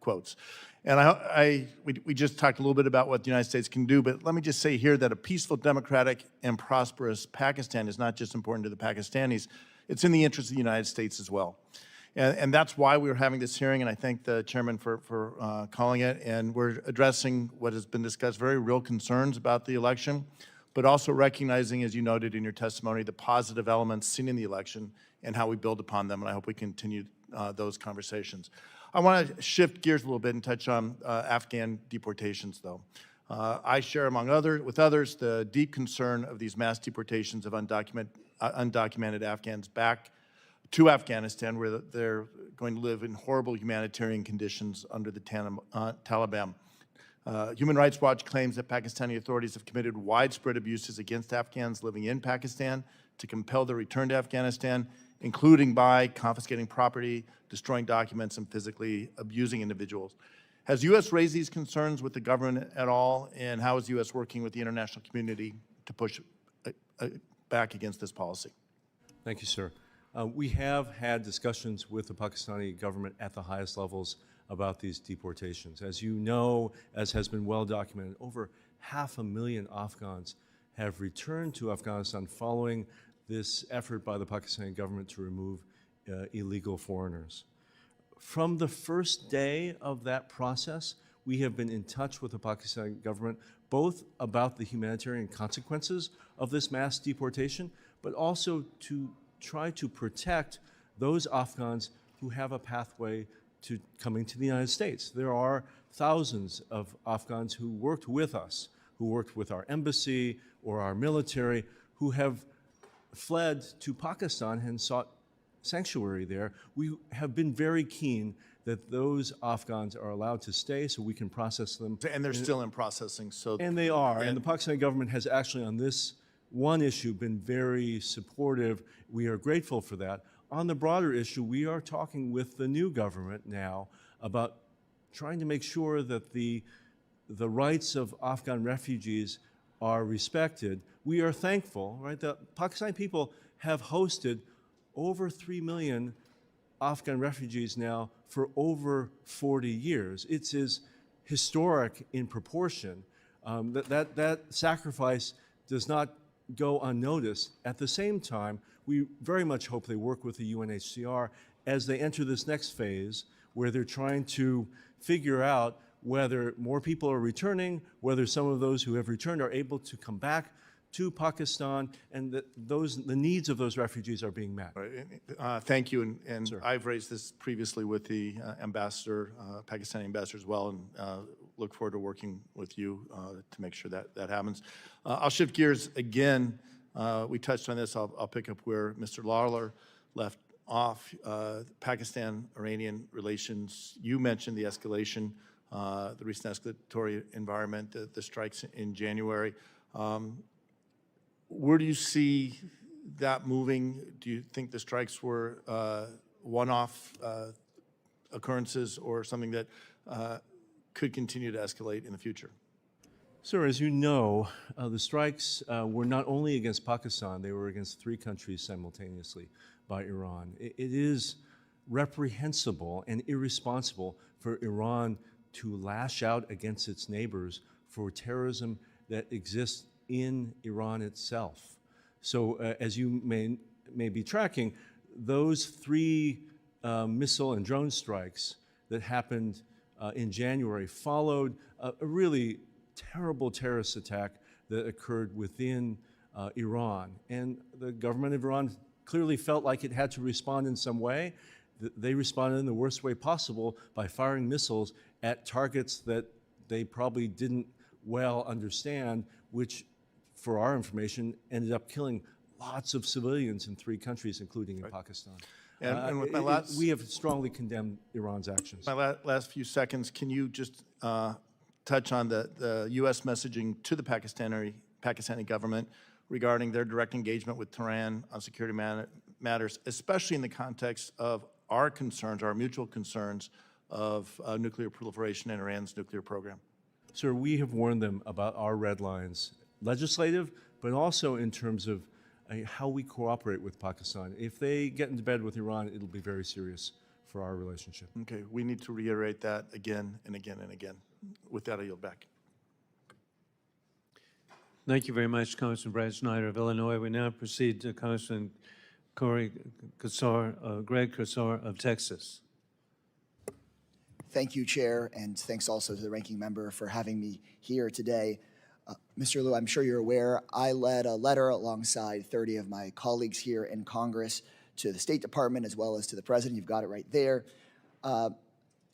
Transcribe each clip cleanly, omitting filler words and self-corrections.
quotes. And we just talked a little bit about what the United States can do, but let me just say here that a peaceful, democratic, and prosperous Pakistan is not just important to the Pakistanis, it's in the interest of the United States as well. And that's why we're having this hearing, and I thank the chairman for calling it. And we're addressing what has been discussed, very real concerns about the election, but also recognizing, as you noted in your testimony, the positive elements seen in the election and how we build upon them, and I hope we continue those conversations. I want to shift gears a little bit and touch on Afghan deportations, though. I share, with others, the deep concern of these mass deportations of undocumented Afghans back to Afghanistan, where they're going to live in horrible humanitarian conditions under the Taliban. Human Rights Watch claims that Pakistani authorities have committed widespread abuses against Afghans living in Pakistan to compel their return to Afghanistan, including by confiscating property, destroying documents, and physically abusing individuals. Has the U.S. raised these concerns with the government at all, and how is the U.S. working with the international community to push back against this policy? Thank you, sir. We have had discussions with the Pakistani government at the highest levels about these deportations. As you know, as has been well documented, over 500,000 Afghans have returned to Afghanistan following this effort by the Pakistani government to remove illegal foreigners. From the first day of that process, we have been in touch with the Pakistani government, both about the humanitarian consequences of this mass deportation, but also to try to protect those Afghans who have a pathway to coming to the United States. There are thousands of Afghans who worked with us, who worked with our embassy or our military, who have fled to Pakistan and sought sanctuary there. We have been very keen that those Afghans are allowed to stay so we can process them. And they're still in processing. And they are. And the Pakistani government has actually, on this one issue, been very supportive. We are grateful for that. On the broader issue, we are talking with the new government now about trying to make sure that the rights of Afghan refugees are respected. We are thankful, right? The Pakistani people have hosted over 3 million Afghan refugees now for over 40 years. It is historic in proportion. That sacrifice does not go unnoticed. At the same time, we very much hope they work with the UNHCR as they enter this next phase where they're trying to figure out whether more people are returning, whether some of those who have returned are able to come back to Pakistan, and that the needs of those refugees are being met. Thank you, and I've raised this previously with the ambassador, Pakistani ambassador as well, and look forward to working with you to make sure that happens. I'll shift gears again. We touched on this. I'll pick up where Mr. Lawler left off. Pakistan-Iranian relations. You mentioned the escalation, the recent escalatory environment, the strikes in January. Where do you see that moving? Do you think the strikes were one-off occurrences or something that could continue to escalate in the future? Sir, as you know, the strikes were not only against Pakistan, they were against 3 countries simultaneously by Iran. It is reprehensible and irresponsible for Iran to lash out against its neighbors for terrorism that exists in Iran itself. So as you may be tracking, those 3 missile and drone strikes that happened in January followed a really terrible terrorist attack that occurred within Iran. And the government of Iran clearly felt like it had to respond in some way. They responded in the worst way possible by firing missiles at targets that they probably didn't well understand, which, for our information, ended up killing lots of civilians in 3 countries, including in Pakistan. And with we have strongly condemned Iran's actions. My last few seconds, can you just touch on the U.S. messaging to the Pakistani government regarding their direct engagement with Tehran on security matters, especially in the context of our concerns, our mutual concerns of nuclear proliferation and Iran's nuclear program? Sir, we have warned them about our red lines, legislative, but also in terms of how we cooperate with Pakistan. If they get into bed with Iran, it'll be very serious for our relationship. Okay, we need to reiterate that again and again and again. With that, I yield back. Thank you very much, Congressman Brad Schneider of Illinois. We now proceed to Congressman Greg Casar of Texas. Thank you, Chair, and thanks also to the ranking member for having me here today. Mr. Liu, I'm sure you're aware, I led a letter alongside 30 of my colleagues here in Congress to the State Department as well as to the President. You've got it right there.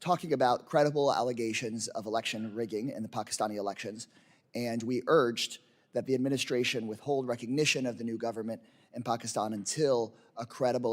Talking about credible allegations of election rigging in the Pakistani elections, and we urged that the administration withhold recognition of the new government in Pakistan until a credible